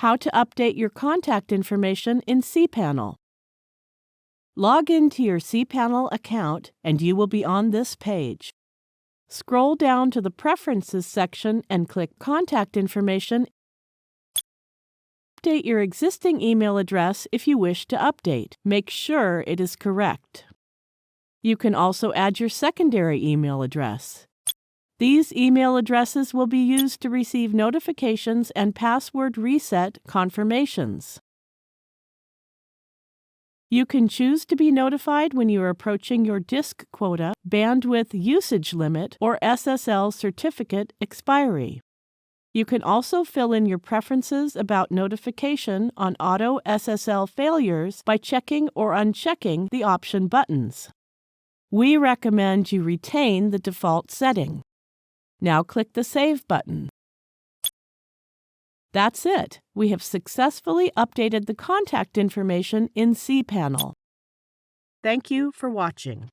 How to update your contact information in cPanel. Log into your cPanel account and you will be on this page. Scroll down to the Preferences section and click Contact Information. Update your existing email address if you wish to update. Make sure it is correct. You can also add your secondary email address. These email addresses will be used to receive notifications and password reset confirmations. You can choose to be notified when you are approaching your disk quota, bandwidth usage limit, or SSL certificate expiry. You can also fill in your preferences about notification on auto SSL failures by checking or unchecking the option buttons. We recommend you retain the default setting. Now click the Save button. That's it. We have successfully updated the contact information in cPanel. Thank you for watching.